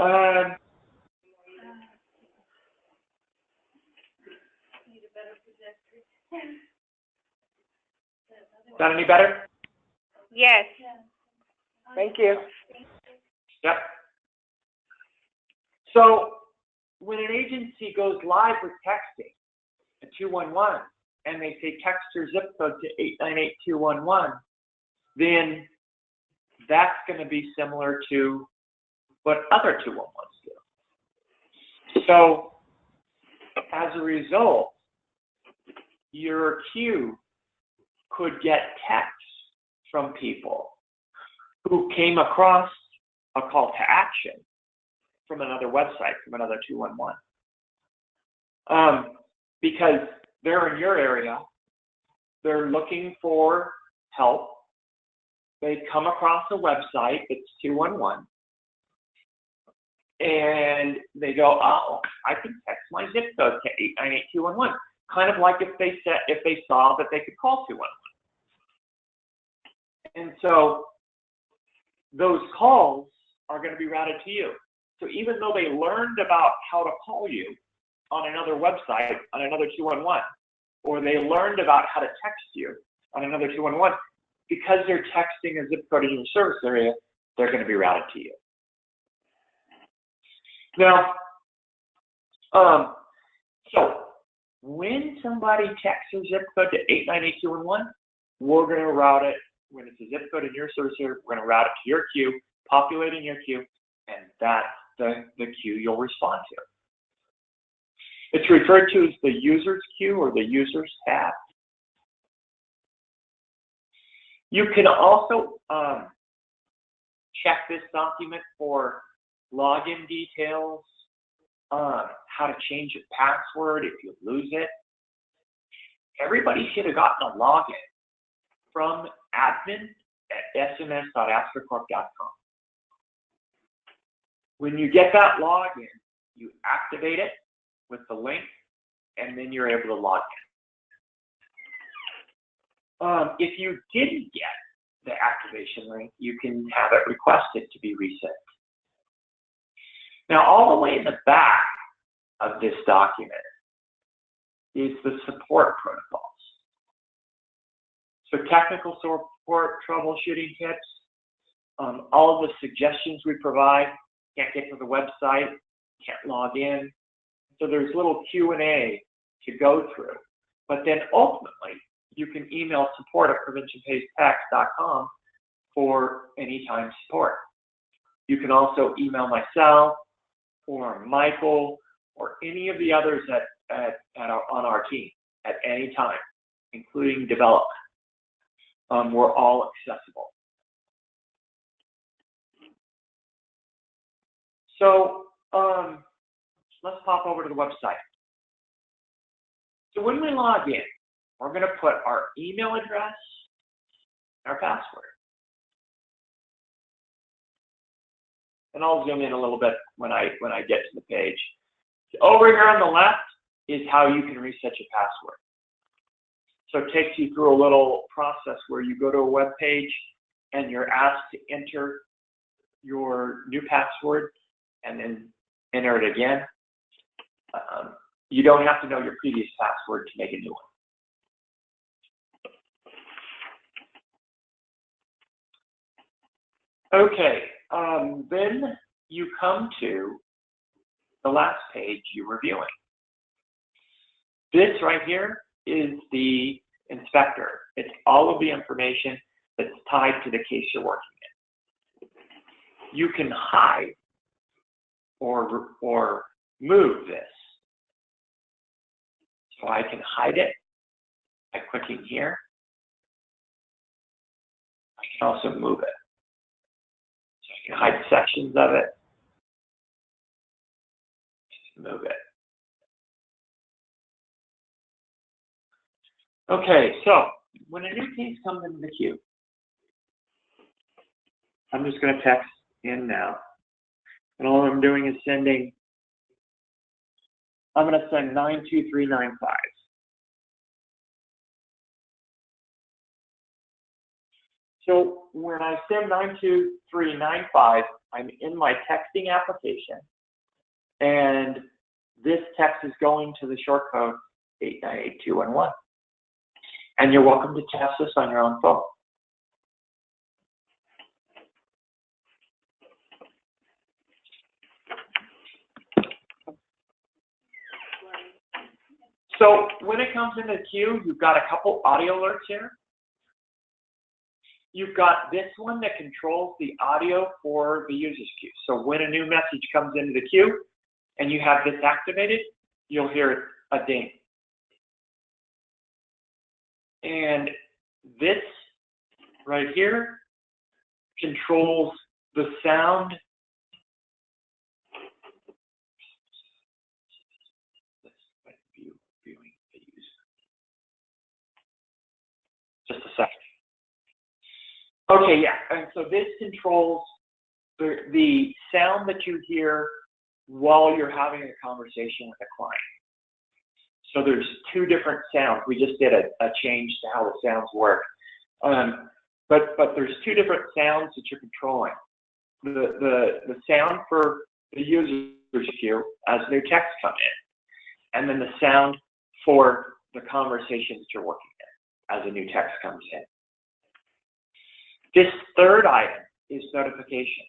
Um, Is that any better? Yes. Thank you. Yep. So when an agency goes live with texting at 211 and they say text your zip code to 898211, then that's going to be similar to what other 211s do. So as a result, your queue could get texts from people who came across a call to action from another website, from another 211. Because they're in your area, they're looking for help, they come across a website that's 211, and they go, oh, I can text my zip code to 898211. Kind of like if they saw that they could call 211. And so those calls are going to be routed to you. So even though they learned about how to call you on another website, on another 211, or they learned about how to text you on another 211, because they're texting a zip code in your service area, they're going to be routed to you. Now, so when somebody texts your zip code to 898211, we're going to route it. When it's a zip code in your service area, we're going to route it to your queue, populate in your queue, and that's the queue you'll respond to. It's referred to as the users queue or the users tab. You can also check this document for login details, how to change a password if you lose it. Everybody should have gotten a login from admin@sms.astrocorp.com. When you get that login, you activate it with the link, and then you're able to log in. If you didn't get the activation link, you can have it requested to be resent. Now, all the way in the back of this document is the support protocols. So technical support, troubleshooting tips, all of the suggestions we provide. Can't get to the website, can't log in. So there's little Q&A to go through. But then ultimately, you can email support@PreventionPaysTax.com for anytime support. You can also email myself or Michael or any of the others on our team at any time, including development. We're all accessible. So let's pop over to the website. So when we log in, we're going to put our email address and our password. And I'll zoom in a little bit when I get to the page. Over here on the left is how you can reset your password. So it takes you through a little process where you go to a web page and you're asked to enter your new password and then enter it again. You don't have to know your previous password to make a new one. Okay, then you come to the last page you're reviewing. This right here is the inspector. It's all of the information that's tied to the case you're working in. You can hide or move this. So I can hide it by clicking here. I can also move it. So I can hide sections of it. Move it. Okay, so when a new case comes into the queue, I'm just going to text in now. And all I'm doing is sending, I'm going to send 92395. So when I send 92395, I'm in my texting application, and this text is going to the short code 898-211. And you're welcome to test this on your own phone. So when it comes into the queue, you've got a couple audio alerts here. You've got this one that controls the audio for the user's queue. So when a new message comes into the queue and you have this activated, you'll hear a ding. And this right here controls the sound. Just a second. Okay, yeah, and so this controls the sound that you hear while you're having a conversation with a client. So there's two different sounds. We just did a change to how the sounds work. But there's two different sounds that you're controlling. The sound for the user's queue as new texts come in, and then the sound for the conversation that you're working in as a new text comes in. This third item is notifications.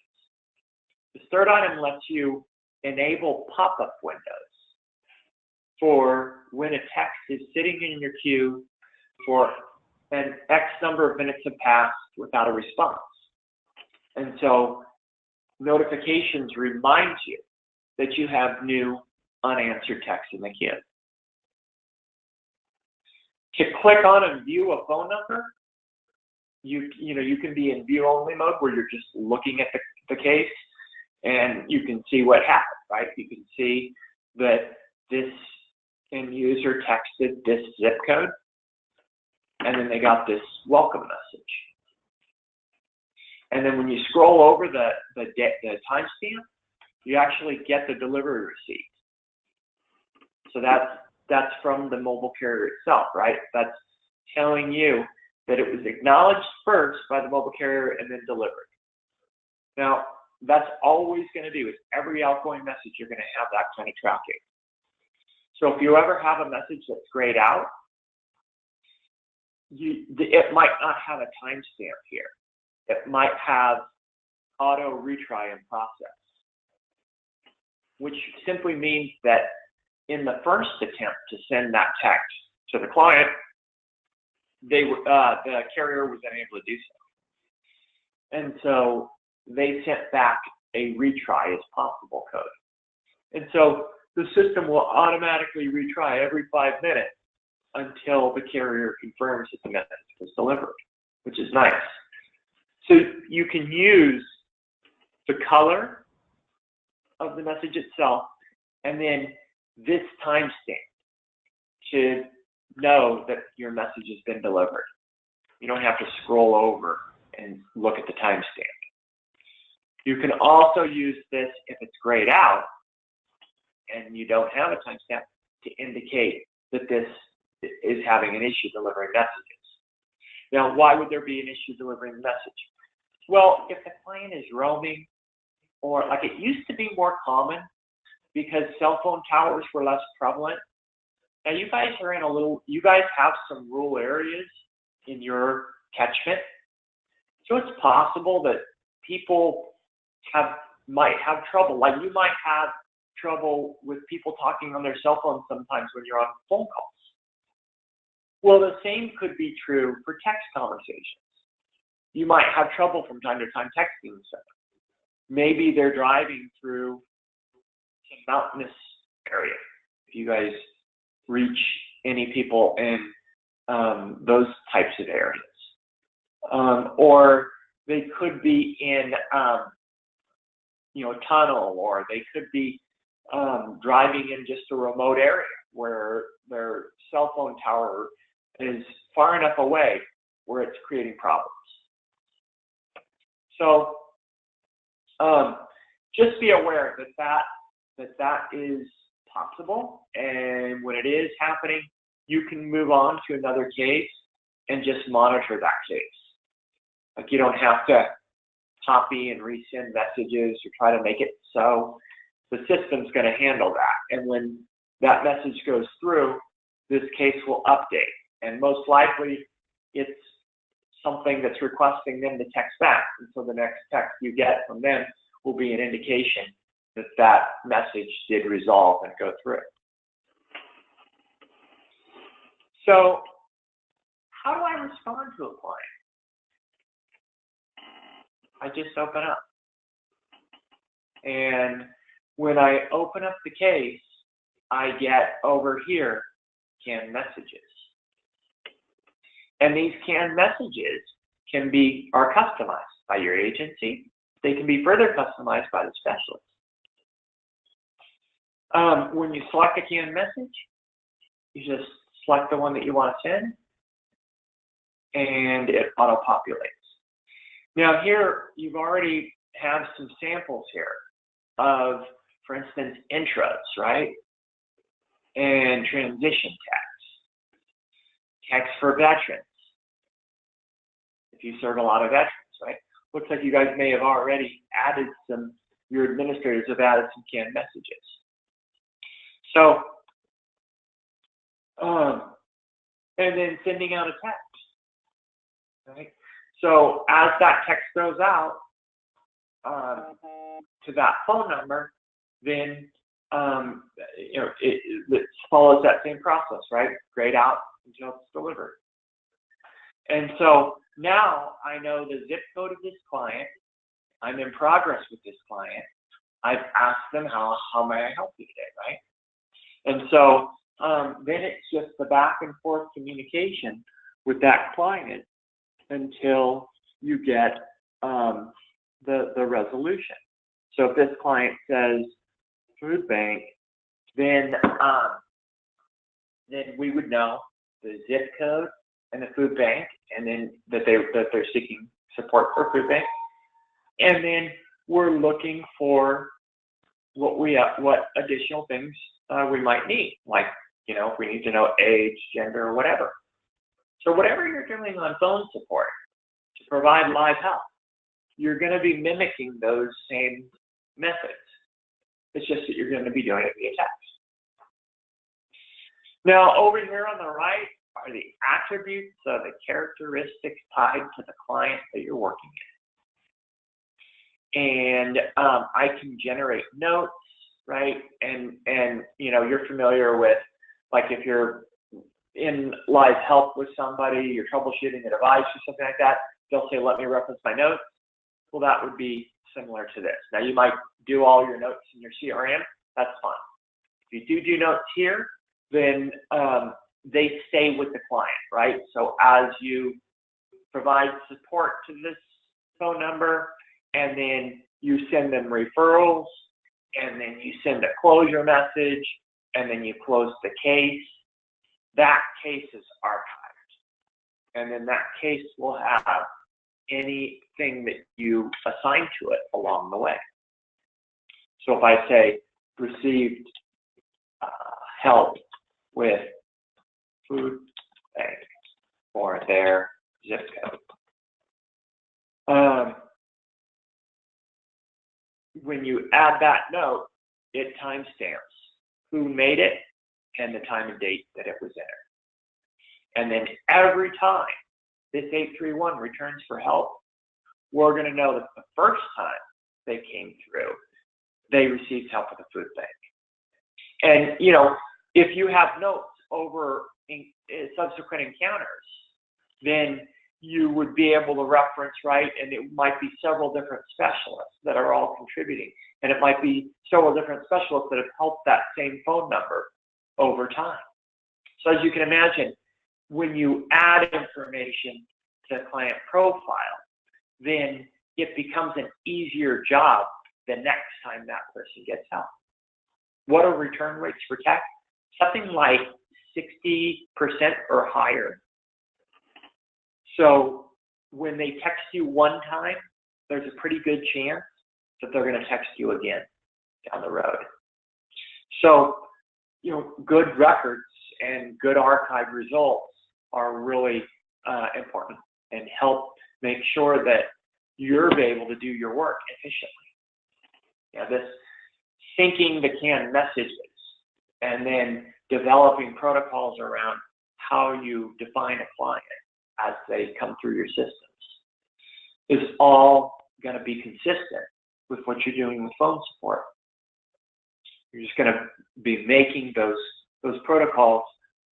This third item lets you enable pop-up windows for when a text is sitting in your queue for an X number of minutes have passed without a response. And so notifications remind you that you have new unanswered text in the queue. To click on and view a phone number, you can be in view only mode where you're just looking at the case and you can see what happened, right? You can see that this end user texted this zip code and then they got this welcome message. And then when you scroll over the timestamp, you actually get the delivery receipt. So that's from the mobile carrier itself, right? That's telling you that it was acknowledged first by the mobile carrier and then delivered. Now, that's always going to do is every outgoing message, you're going to have that kind of tracking. So if you ever have a message that's grayed out, it might not have a timestamp here. It might have auto retry in process, which simply means that in the first attempt to send that text to the client, the carrier was unable to do so. And so they sent back a retry as possible code. And so the system will automatically retry every 5 minutes until the carrier confirms that the message was delivered, which is nice. So you can use the color of the message itself and then this timestamp to know that your message has been delivered. You don't have to scroll over and look at the timestamp. You can also use this if it's grayed out and you don't have a timestamp to indicate that this is having an issue delivering messages. Now, why would there be an issue delivering the message? Well, if the client is roaming, or like it used to be more common because cell phone towers were less prevalent. Now you guys are you guys have some rural areas in your catchment. So it's possible that people might have trouble. Like you might have trouble with people talking on their cell phones sometimes when you're on phone calls. Well, the same could be true for text conversations. You might have trouble from time to time texting someone. Maybe they're driving through some mountainous area. If you guys reach any people in those types of areas. Or they could be in a tunnel, or they could be driving in just a remote area where their cell phone tower is far enough away where it's creating problems. So just be aware that is possible, and when it is happening, you can move on to another case and just monitor that case. Like you don't have to copy and resend messages or try to make it so. The system's going to handle that. And when that message goes through, this case will update. And most likely, it's something that's requesting them to text back. And so the next text you get from them will be an indication that that message did resolve and go through. So how do I respond to a client? I just open up. And when I open up the case, I get over here canned messages. And these canned messages are customized by your agency. They can be further customized by the specialist. When you select a canned message, you just select the one that you want to send, and it auto-populates. Now here, you've already have some samples here of, for instance, intros, right? And transition text for veterans. If you serve a lot of veterans, right? Looks like you guys may have already added your administrators have added some canned messages. So, and then sending out a text, right? So as that text goes out to that phone number, then it follows that same process, right? Grayed out until it's delivered. And so now I know the zip code of this client. I'm in progress with this client. I've asked them how may I help you today, right? And so then it's just the back and forth communication with that client until you get the resolution. So if this client says food bank, then we would know the zip code and the food bank, and then that they're seeking support for food bank, and then we're looking for what additional things we might need, like if we need to know age, gender, or whatever. So whatever you're doing on phone support to provide live help, you're going to be mimicking those same methods. It's just that you're going to be doing it via text. Now, over here on the right are the attributes of the characteristics tied to the client that you're working in. And I can generate notes, right? And you're familiar with, like, if you're in live help with somebody, you're troubleshooting a device or something like that, they'll say, let me reference my notes. Well, that would be similar to this. Now, you might do all your notes in your CRM. That's fine. If you do notes here, then they stay with the client, right? So as you provide support to this phone number, and then you send them referrals, and then you send a closure message, and then you close the case, that case is archived. And then that case will have anything that you assign to it along the way. So if I say received help with food bank for their zip code, when you add that note, it timestamps who made it and the time and date that it was entered. And then every time this 831 returns for help, we're going to know that the first time they came through, they received help with the food bank. And, if you have notes over in subsequent encounters, then you would be able to reference, right? And it might be several different specialists that are all contributing. And it might be several different specialists that have helped that same phone number over time. So as you can imagine, when you add information to the client profile, then it becomes an easier job the next time that person gets help. What are return rates for text? Something like 60% or higher. So when they text you one time, there's a pretty good chance that they're going to text you again down the road. So, good records and good archive results are really important and help make sure that you're able to do your work efficiently. Yeah, this syncing the canned messages and then developing protocols around how you define a client as they come through your systems is all going to be consistent with what you're doing with phone support. You're just going to be making those protocols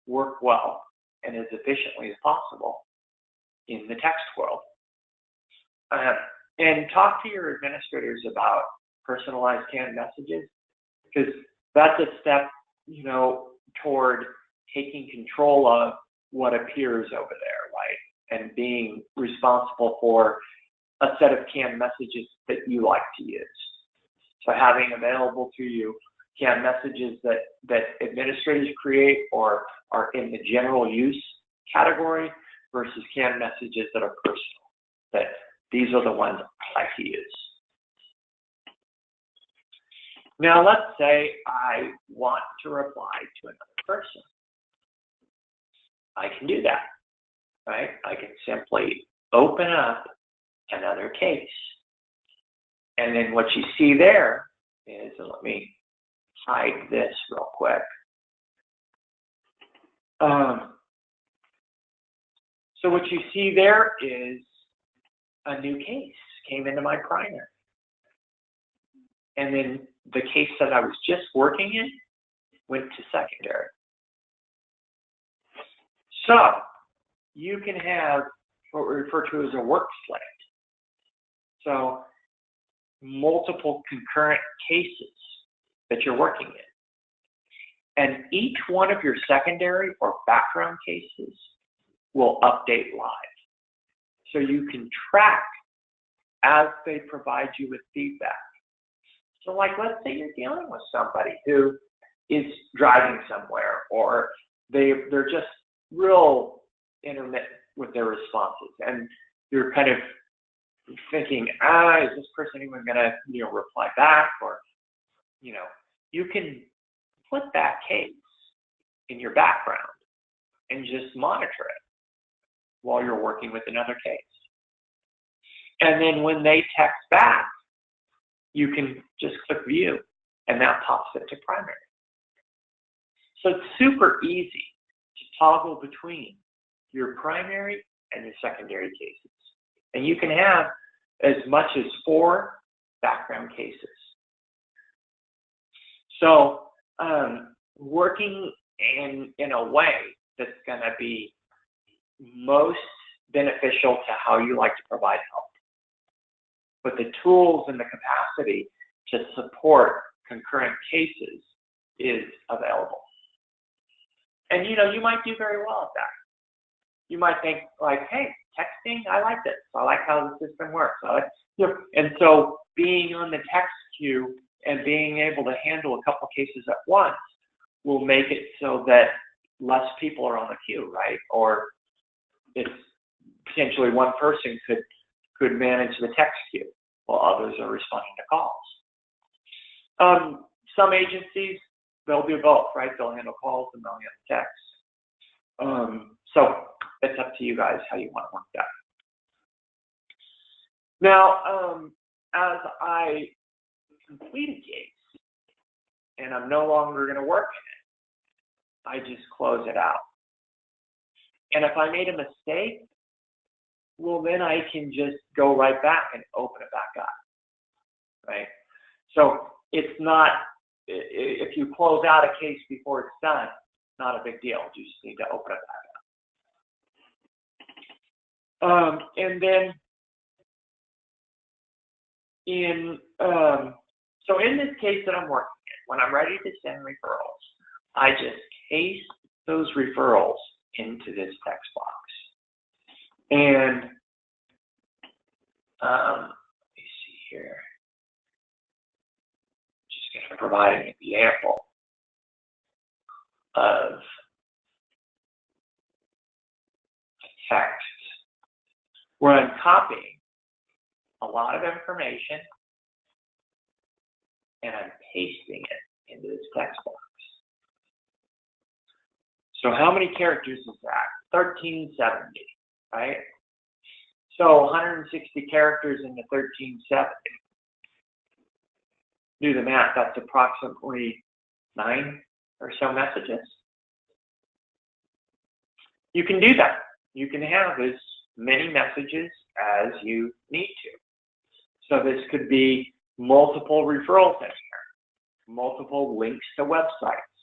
work well and as efficiently as possible in the text world. And talk to your administrators about personalized canned messages, because that's a step, you know, toward taking control of what appears over there, right? And being responsible for a set of canned messages that you like to use. So having available to you canned messages that administrators create or are in the general use category versus canned messages that are personal, that these are the ones I like to use. Now, let's say I want to reply to another person. I can do that, right? I can simply open up another case. And then what you see there is, let me hide this real quick. So what you see there is a new case came into my primary. And then the case that I was just working in went to secondary. So you can have what we refer to as a work slate. So multiple concurrent cases that you're working in. And each one of your secondary or background cases will update live. So you can track as they provide you with feedback. So like, let's say you're dealing with somebody who is driving somewhere, or they're just real intermittent with their responses, and you're kind of thinking, is this person even gonna, you know, reply back? Or, you know, you can put that case in your background and just monitor it while you're working with another case. And then when they text back, you can just click view, and that pops it to primary. So it's super easy to toggle between your primary and your secondary cases. And you can have as much as 4 background cases. So working in a way that's going to be most beneficial to how you like to provide help. But the tools and the capacity to support concurrent cases is available. And you know, you might do very well at that. You might think like, hey, texting, I like this. I like how the system works. And so being on the text queue and being able to handle a couple cases at once will make it so that less people are on the queue, right? Or it's potentially one person could manage the text queue while others are responding to calls. Some agencies, they'll do both, right? They'll handle calls and they'll handle text. So it's up to you guys how you want to work that. Now, as I complete a case and I'm no longer going to work in it, I just close it out. And if I made a mistake, well, then I can just go right back and open it back up, right? So it's not, if you close out a case before it's done, not a big deal. You just need to open it back up. And then so in this case that I'm working in, when I'm ready to send referrals, I just paste those referrals into this text box. And let me see here. Just going to provide an example of a text where I'm copying a lot of information and I'm pasting it into this text box. So how many characters is that? 1370, right? So 160 characters into 1370. Do the math, that's approximately 9 or so messages. You can do that. You can have as many messages as you need to. So this could be multiple referrals in here, multiple links to websites,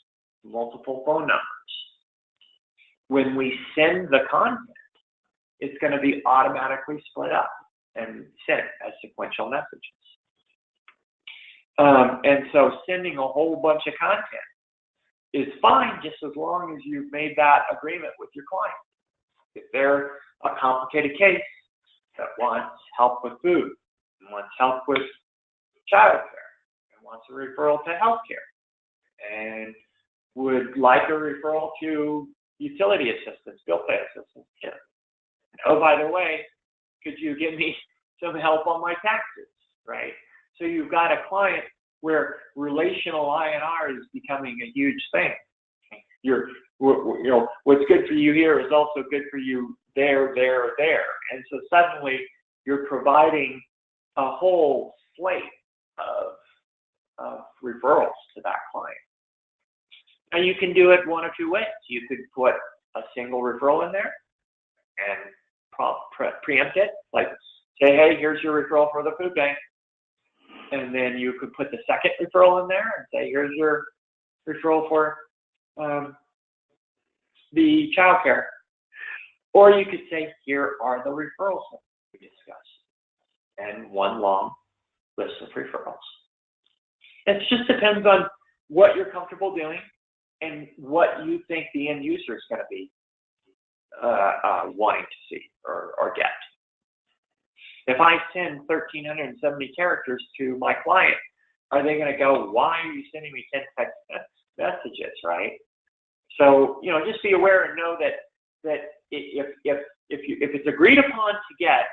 multiple phone numbers. When we send the content, it's going to be automatically split up and sent as sequential messages. And so sending a whole bunch of content is fine just as long as you've made that agreement with your client. If they're a complicated case that wants help with food, and wants help with childcare, and wants a referral to healthcare, and would like a referral to utility assistance, bill pay assistance, yeah. Oh, by the way, could you give me some help on my taxes, right? So you've got a client where relational INR is becoming a huge thing. What's good for you here is also good for you there. And so suddenly you're providing a whole slate of referrals to that client. And you can do it one of two ways. You could put a single referral in there and preempt it, like say, hey, here's your referral for the food bank. And then you could put the second referral in there and say, here's your referral for the childcare. Or you could say, here are the referrals that we discussed. And one long list of referrals. It just depends on what you're comfortable doing and what you think the end user is going to be wanting to see or get. If I send 1,370 characters to my client, are they going to go, why are you sending me 10 text messages, right? So, just be aware and know that if it's agreed upon to get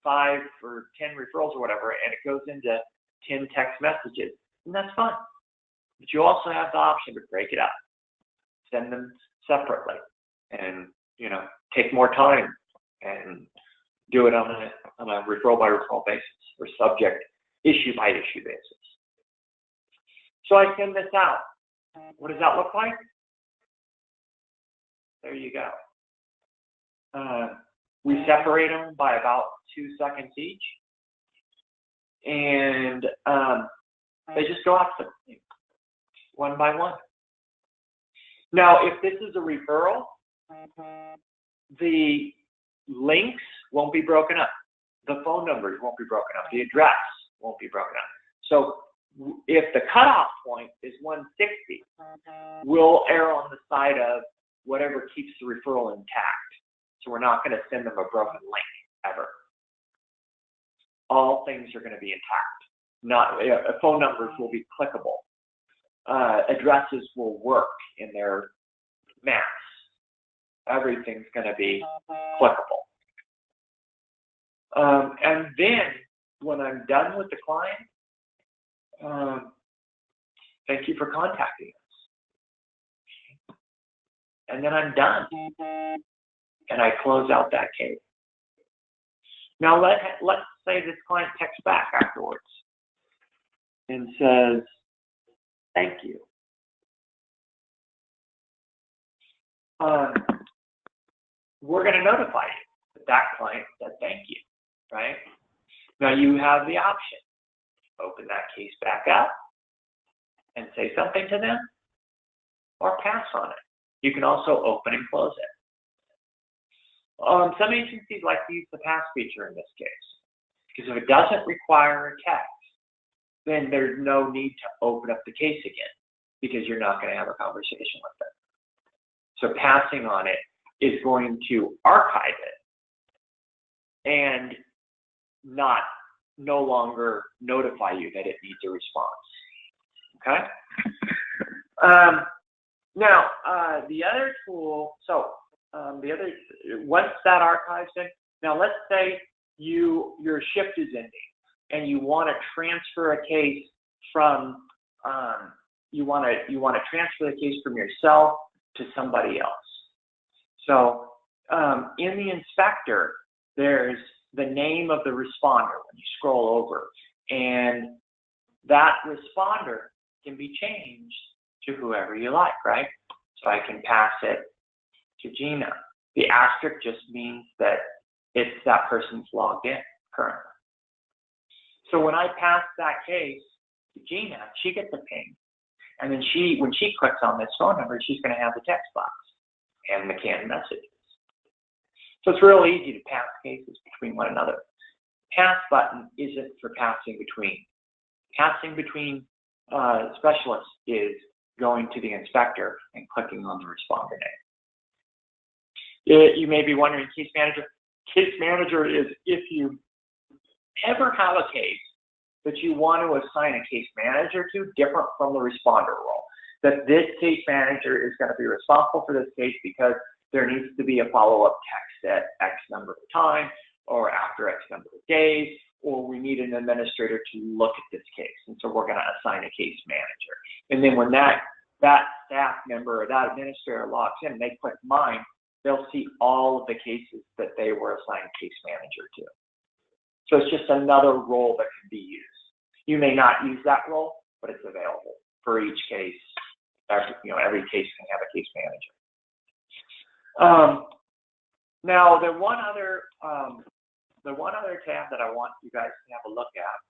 5 or 10 referrals or whatever, and it goes into 10 text messages, then that's fine. But you also have the option to break it up, send them separately, and take more time and do it on a referral by referral basis or subject issue by issue basis. So I send this out. What does that look like? There you go. We separate them by about 2 seconds each, and they just go out to one by one. Now, if this is a referral, the links won't be broken up. The phone numbers won't be broken up. The address won't be broken up. So if the cutoff point is 160, we'll err on the side of whatever keeps the referral intact. So we're not going to send them a broken link ever. All things are going to be intact. Phone numbers will be clickable. Addresses will work in their maps. Everything's going to be clickable. And then when I'm done with the client, thank you for contacting us. And then I'm done. And I close out that case. Now let's say this client texts back afterwards and says, thank you. We're going to notify you that client said thank you, right? Now you have the option. Open that case back up and say something to them or pass on it. You can also open and close it. Some agencies like to use the pass feature in this case, because if it doesn't require a text, then there's no need to open up the case again, because you're not going to have a conversation with them. So passing on it is going to archive it and no longer notify you that it needs a response. Okay? Now, the other tool, once that archive's in, now let's say your shift is ending and you want to transfer a case from, you want to transfer the case from yourself to somebody else. So in the inspector, there's the name of the responder when you scroll over, and that responder can be changed to whoever you like, right? So I can pass it to Gina. The asterisk just means that it's that person's logged in currently. So when I pass that case to Gina, she gets a ping. And then when she clicks on this phone number, she's going to have the text box and the canned messages. So it's real easy to pass cases between one another. Pass button isn't for passing between. Passing between specialists is going to the inspector and clicking on the responder name. You may be wondering, case manager. Case manager is if you ever have a case that you want to assign a case manager to, different from the responder role. That this case manager is going to be responsible for this case because there needs to be a follow-up text at X number of time or after X number of days, or we need an administrator to look at this case. And so we're going to assign a case manager. And then when that staff member or that administrator logs in and they click mine, they'll see all of the cases that they were assigned case manager to. So it's just another role that can be used. You may not use that role, but it's available for each case. Every case can have a case manager. Now, the one other tab that I want you guys to have a look at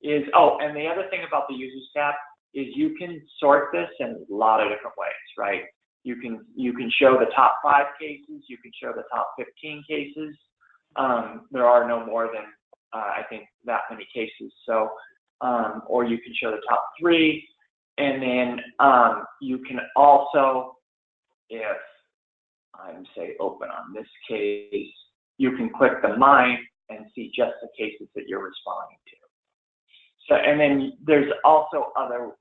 is, and the other thing about the Users tab is you can sort this in a lot of different ways, right? You can show the top 5 cases. You can show the top 15 cases. There are no more than I think that many cases. So, or you can show the top 3, and then you can also, if I'm say open on this case, you can click the mine and see just the cases that you're responding to. So, and then there's also other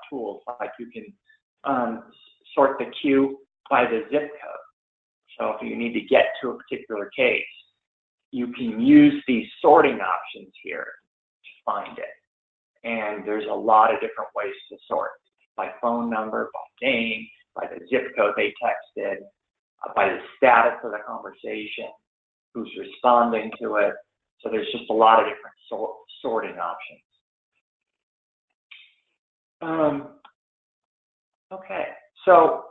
tools, like you can sort the queue by the zip code. So if you need to get to a particular case, you can use these sorting options here to find it. And there's a lot of different ways to sort, by phone number, by name, by the zip code they texted, by the status of the conversation, who's responding to it. So there's just a lot of different sorting options. Okay, so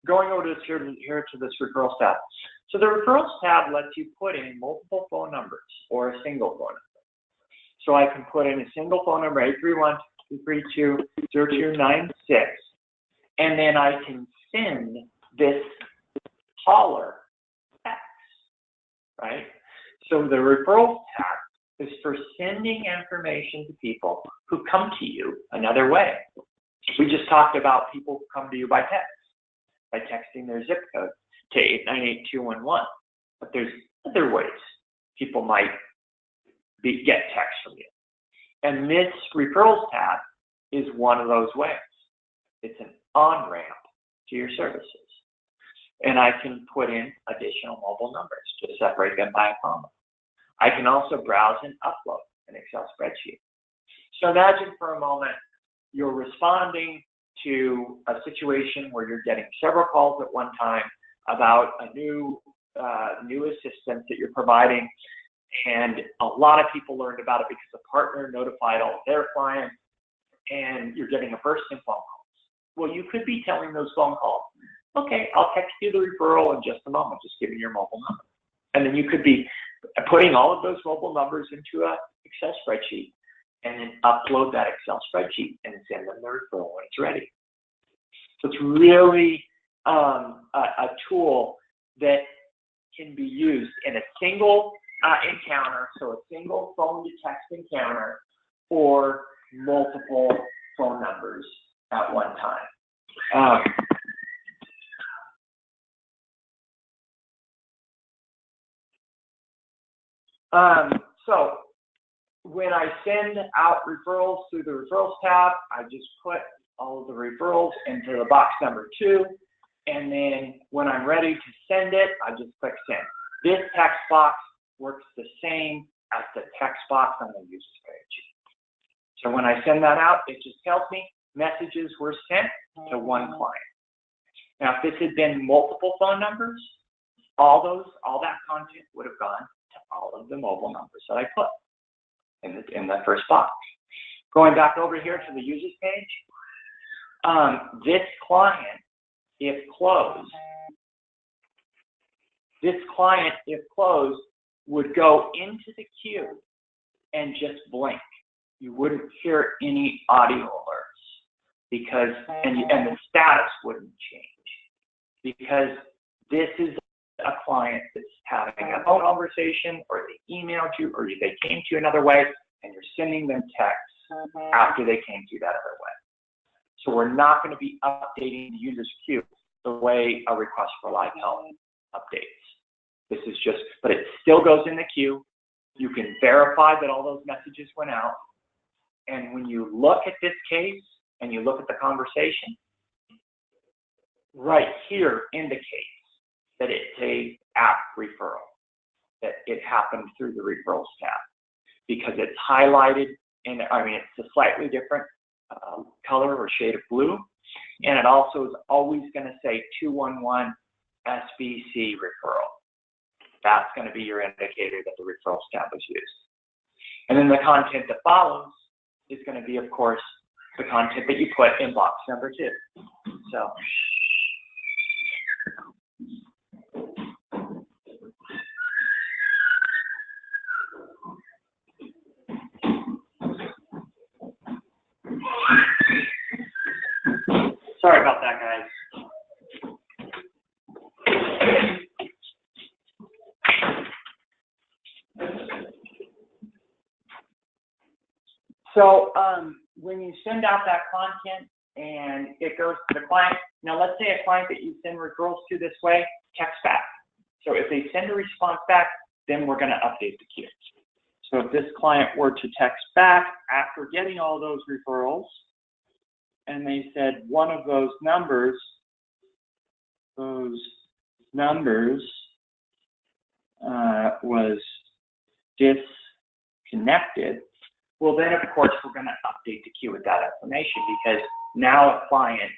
going over to here to this Referrals tab. So the Referrals tab lets you put in multiple phone numbers or a single phone number. So I can put in a single phone number, 831-232-0296, and then I can send this caller text, right? So the Referrals tab is for sending information to people who come to you another way. We just talked about people who come to you by text, by texting their zip code to 898-211. But there's other ways people might get text from you. And this Referrals tab is one of those ways. It's an on-ramp to your services. And I can put in additional mobile numbers to separate them by a comma. I can also browse and upload an Excel spreadsheet. So imagine for a moment you're responding to a situation where you're getting several calls at one time about a new assistance that you're providing, and a lot of people learned about it because the partner notified all of their clients, and you're getting a burst in phone calls. Well, you could be telling those phone calls, okay, I'll text you the referral in just a moment, just give me your mobile number. And then you could be putting all of those mobile numbers into an Excel spreadsheet and then upload that Excel spreadsheet and send them the referral when it's ready. So it's really a tool that can be used in a single encounter, so a single phone to text encounter, or multiple phone numbers at one time. So when I send out referrals through the Referrals tab, I just put all of the referrals into the box number 2, and then when I'm ready to send it, I just click send. This text box works the same as the text box on the users page. So when I send that out, it just tells me messages were sent to one client. Now, if this had been multiple phone numbers, all that content would have gone all of the mobile numbers that I put in the first box. Going back over here to the users page, this client, if closed, would go into the queue and just blink. You wouldn't hear any audio alerts because, and the status wouldn't change because this is a client that's having a phone conversation, or they emailed you, or they came to you another way, and you're sending them texts after they came to you that other way. So we're not going to be updating the user's queue the way a request for live help updates. This is just, but it still goes in the queue. You can verify that all those messages went out. And when you look at this case and you look at the conversation, right here indicates that it's a app referral, that it happened through the Referrals tab, because it's highlighted in, I mean, it's a slightly different color or shade of blue. And it also is always going to say 211 SBC referral. That's going to be your indicator that the Referrals tab was used. And then the content that follows is going to be, of course, the content that you put in box number 2. So, sorry about that, guys. So when you send out that content and it goes to the client, now let's say a client that you send referrals to this way, text back. So if they send a response back, then we're going to update the queue. So if this client were to text back after getting all those referrals, and they said one of those numbers was disconnected, well, then, of course, we're going to update the queue with that information, because now a client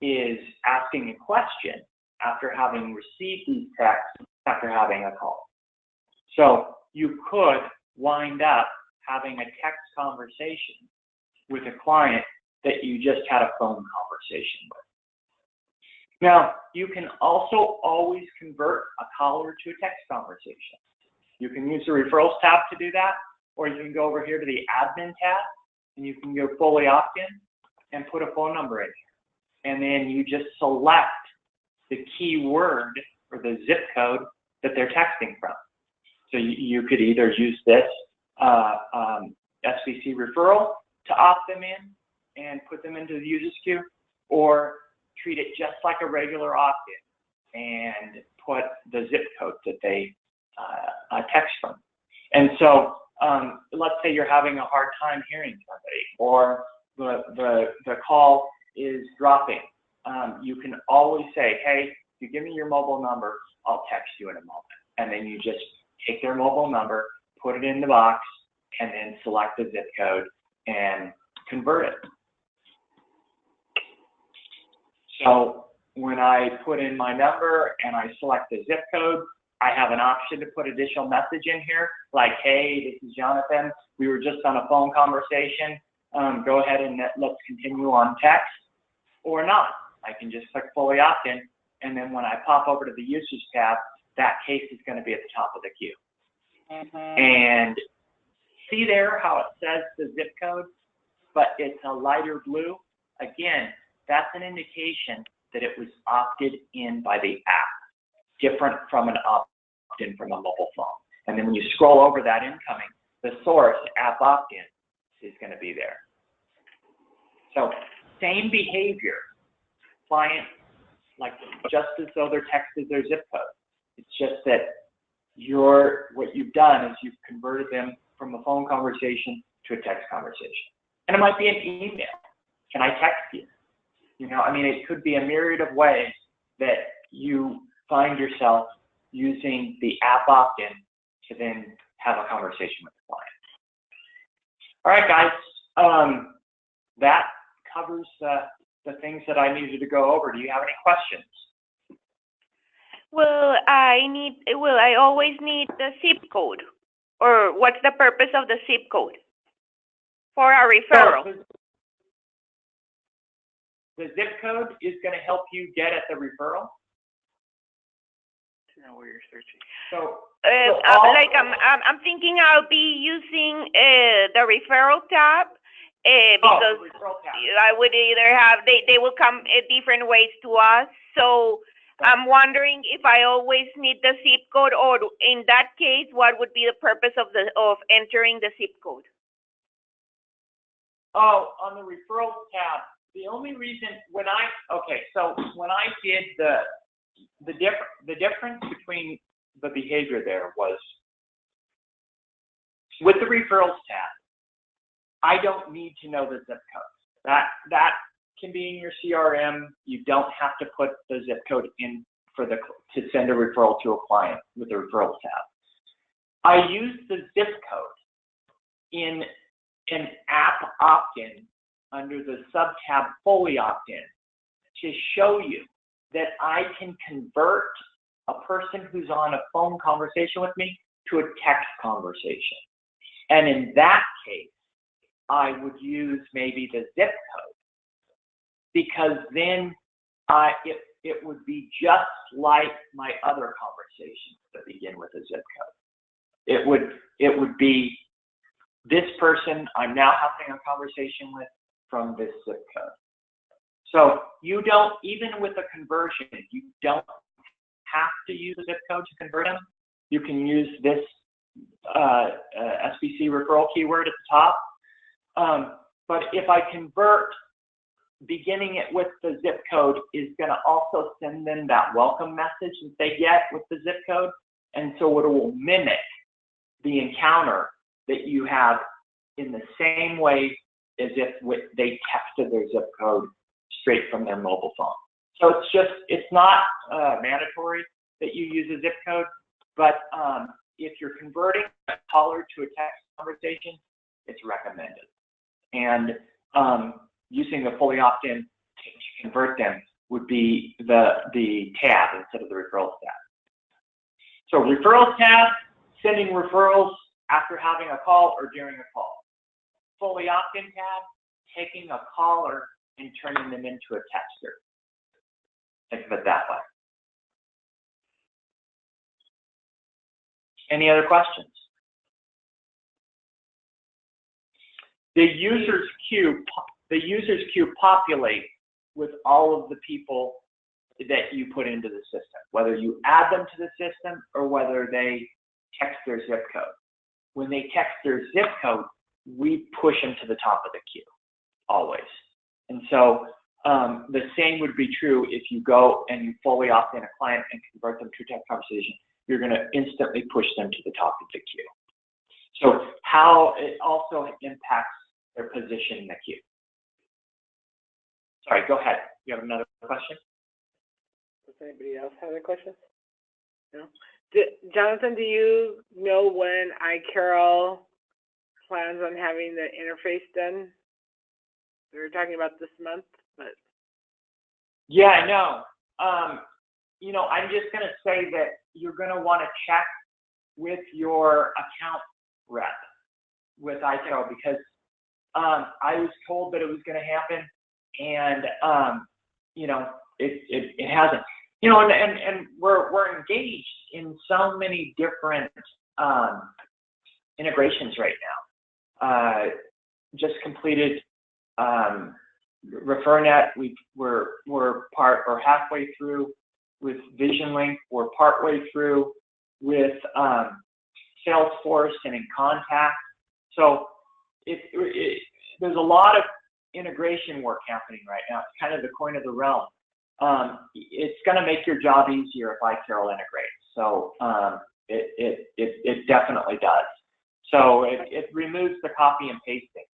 is asking a question after having received these texts, after having a call. So you could wind up having a text conversation with a client that you just had a phone conversation with. Now, you can also always convert a caller to a text conversation. You can use the Referrals tab to do that, or you can go over here to the Admin tab, and you can go fully opt-in and put a phone number in here. And then you just select the keyword or the zip code that they're texting from. So you could either use this SBC referral to opt them in and put them into the users queue, or treat it just like a regular opt-in and put the zip code that they text from. And so let's say you're having a hard time hearing somebody, or the call is dropping. You can always say, hey, if you give me your mobile number, I'll text you in a moment. And then you just take their mobile number, put it in the box, and then select the zip code and convert it. So when I put in my number and I select the zip code, I have an option to put additional message in here, like, hey, this is Jonathan. We were just on a phone conversation. Go ahead and let's continue on text, or not. I can just click fully opt-in, and then when I pop over to the usage tab, that case is going to be at the top of the queue. And see there how it says the zip code, but it's a lighter blue? Again, that's an indication that it was opted in by the app, different from an opt-in from a mobile phone. And then when you scroll over that incoming, the source app opt-in is going to be there. So same behavior, client, like just as though they're texted their zip code. It's just that what you've done is you've converted them from a phone conversation to a text conversation. And it might be an email. Can I text you? You know, I mean, it could be a myriad of ways that you find yourself using the app opt-in to then have a conversation with the client. All right, guys, that covers the things that I needed to go over. Do you have any questions? Well, I always need the zip code. or what's the purpose of the zip code for a referral? So the zip code is going to help you get at the referral. To know where you're searching. I'm thinking I'll be using the referral tab because the referral tab. I would either have they will come different ways to us. So I'm wondering if I always need the zip code, or in that case, what would be the purpose of entering the zip code? Oh, on the referrals tab, the only reason when I did the difference between the behavior there was with the referrals tab, I don't need to know the zip code. That can be in your CRM. You don't have to put the zip code in to send a referral to a client with the referrals tab. I use the zip code in an app opt-in under the sub-tab fully opt-in to show you that I can convert a person who's on a phone conversation with me to a text conversation. And in that case, I would use maybe the zip code, because then it would be just like my other conversations that begin with a zip code. It would be this person I'm now having a conversation with from this zip code. So you don't, even with a conversion, you don't have to use a zip code to convert them. You can use this SBC referral keyword at the top. But if I convert, beginning it with the zip code is going to also send them that welcome message that they get with the zip code. And so it will mimic the encounter that you have in the same way as if they texted their zip code straight from their mobile phone. So it's not mandatory that you use a zip code, but if you're converting a caller to a text conversation, it's recommended. And using the fully opt-in to convert them would be the tab instead of the referrals tab. So referrals tab, sending referrals after having a call or during a call. Fully opt-in tab, taking a caller and turning them into a texter. Think of it that way. Any other questions? The users queue populates with all of the people that you put into the system, whether you add them to the system or whether they text their zip code. When they text their zip code, we push them to the top of the queue, always. And so the same would be true if you go and you fully opt in a client and convert them to a text conversation. You're going to instantly push them to the top of the queue. So how it also impacts their position in the queue. Sorry, go ahead. You have another question? Does anybody else have any questions? No? Jonathan, do you know when iCarol plans on having the interface done? We were talking about this month, but. Yeah, I know. I'm just going to say that you're going to want to check with your account rep with iCarol, because I was told that it was going to happen, and it hasn't. And we're engaged in so many different integrations right now. Just completed ReferNet. We're halfway through with VisionLink. We're partway through with Salesforce and In Contact. So there's a lot of integration work happening right now. It's kind of the coin of the realm. It's going to make your job easier if iCarol integrates. So it definitely does. So it removes the copy and pasting.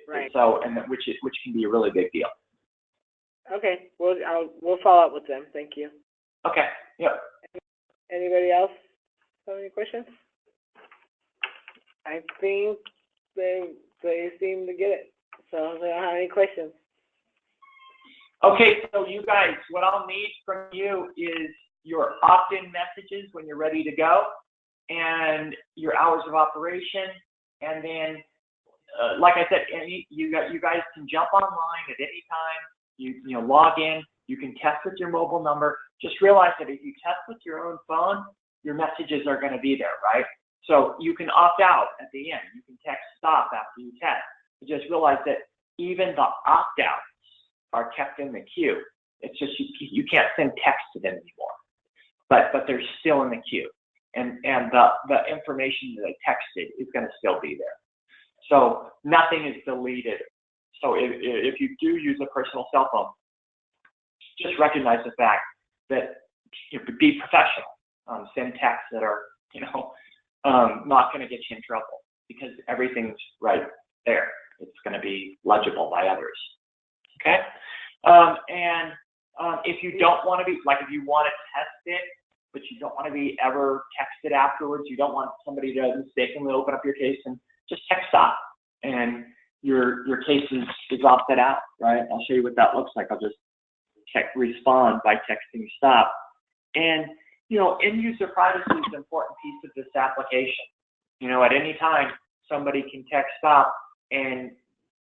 Right. So which can be a really big deal. Okay. We'll follow up with them. Thank you. Okay. Yep. Anybody else have any questions? I think they seem to get it. So they don't have any questions. Okay, so you guys, what I'll need from you is your opt-in messages when you're ready to go. and your hours of operation, and then, like I said, you guys can jump online at any time. You log in. You can test with your mobile number. Just realize that if you test with your own phone, your messages are going to be there, right? So you can opt out at the end. You can text stop after you test. But just realize that even the opt-outs are kept in the queue. It's just you can't send text to them anymore, but they're still in the queue, and the information that I texted is going to still be there. So nothing is deleted. So if you do use a personal cell phone, just recognize the fact that be professional. Send texts that are not going to get you in trouble, because everything's right there. It's going to be legible by others. Okay. If you don't want to be, like, if you want to test it, but you don't want to be ever texted afterwards, you don't want somebody to mistakenly open up your case, and just text stop, and your case is opted out, right? I'll show you what that looks like. I'll just respond by texting stop. And, end user privacy is an important piece of this application. At any time, somebody can text stop, and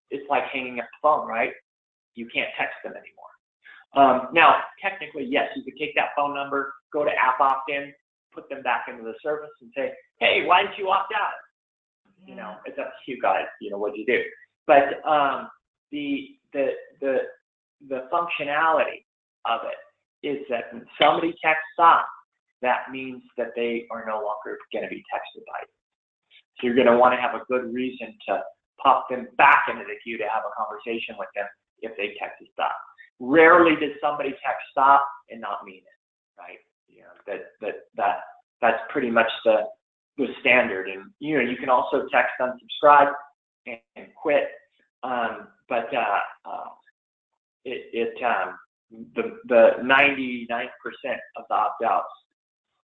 it's like hanging up the phone, right? You can't text them anymore. Now, technically, yes, you could take that phone number, go to app opt-in, put them back into the service, and say, hey, why did you opt out? It's up to you guys, what you do. But the functionality of it is that when somebody texts stop, that means that they are no longer going to be texted by you. So you're going to want to have a good reason to pop them back into the queue to have a conversation with them if they text stop. Rarely does somebody text stop and not mean it, right? That's pretty much the standard. And you can also text unsubscribe and quit, but the 99% of the opt-outs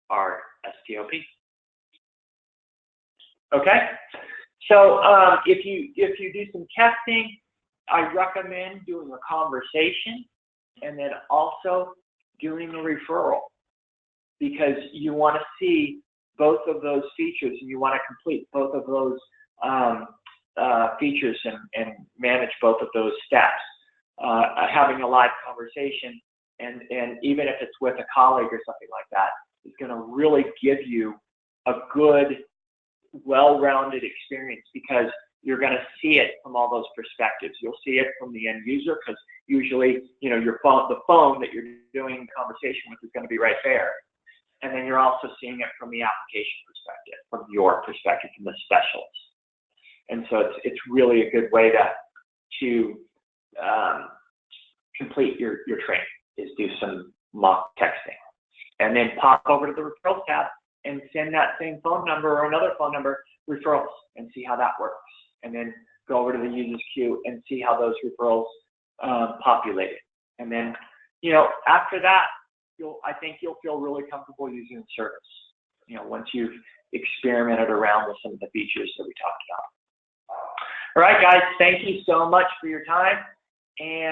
are STOP. Okay, so if you do some testing, I recommend doing a conversation and then also doing a referral, because you want to see both of those features, and you want to complete both of those features and manage both of those steps. Having a live conversation, and even if it's with a colleague or something like that, is going to really give you a good, well-rounded experience, because you're going to see it from all those perspectives. You'll see it from the end user, because usually, the phone that you're doing conversation with is going to be right there. And then you're also seeing it from the application perspective, from your perspective, from the specialist. And so it's really a good way to complete your training, is do some mock texting. And then pop over to the Referrals tab and send that same phone number or another phone number referrals, and see how that works. And then go over to the users queue and see how those referrals populated. And then, after that, I think you'll feel really comfortable using the service, once you've experimented around with some of the features that we talked about. All right, guys, thank you so much for your time. And